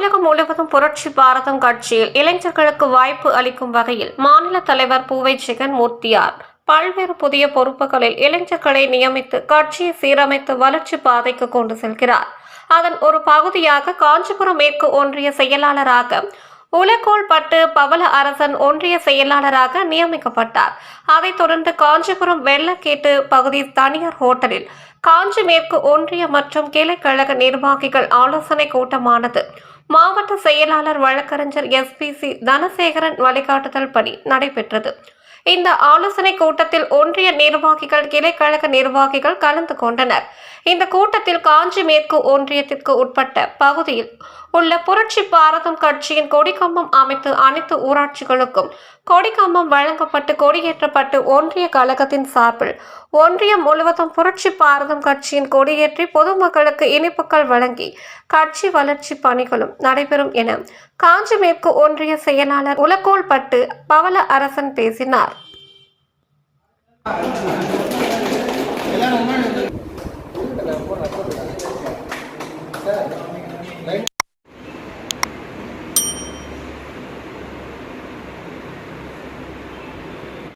தமிழகம் முழுவதும் புரட்சி பாரதம் கட்சியில் இளைஞர்களுக்கு வாய்ப்பு அளிக்கும் வகையில் மாநில தலைவர் பூவை ஜெகன்மூர்த்தியார் பல்வேறு புதிய பொறுப்புகளில் இளைஞர்களை நியமித்து கட்சியை சீரமைத்து வளர்ச்சி பாதைக்கு கொண்டு செல்கிறார். அதன் ஒரு பகுதியாக காஞ்சிபுரம் மேற்கு ஒன்றிய செயலாளராக உலகோல்பட்டு பவள அரசன் ஒன்றிய செயலாளராக நியமிக்கப்பட்டார். அதைத் தொடர்ந்து காஞ்சிபுரம் வெள்ளக்கேட்டு பகுதி தனியார் ஹோட்டலில் காஞ்சி மேற்கு ஒன்றிய மற்றும் கிளை கழக நிர்வாகிகள் ஆலோசனை கூட்டமானது மாவட்ட செயலாளர் வழக்கறிஞர் SPC தனசேகரன் வழிகாட்டுதல் படி நடைபெற்றது. இந்த ஆலோசனை கூட்டத்தில் ஒன்றிய நிர்வாகிகள் கிளை கழக நிர்வாகிகள் கலந்து கொண்டனர். இந்த கூட்டத்தில் காஞ்சி மேற்கு ஒன்றியத்திற்கு உட்பட்ட பகுதியில் உள்ள புரட்சி பாரதம் கட்சியின் கொடிக்கம்பம் அமைத்து அனைத்து ஊராட்சிகளுக்கும் கொடிக்கம்பம் வழங்கப்பட்டு கொடியேற்றப்பட்டு ஒன்றிய கழகத்தின் சார்பில் ஒன்றியம் முழுவதும் புரட்சி பாரதம் கட்சியின் கொடியேற்றி பொதுமக்களுக்கு இனிப்புகள் வழங்கி கட்சி வளர்ச்சி பணிகளும் நடைபெறும் என காஞ்சி மேற்கு ஒன்றிய செயலாளர் உலகோல்பட்டு பவள அரசன் பேசினார்.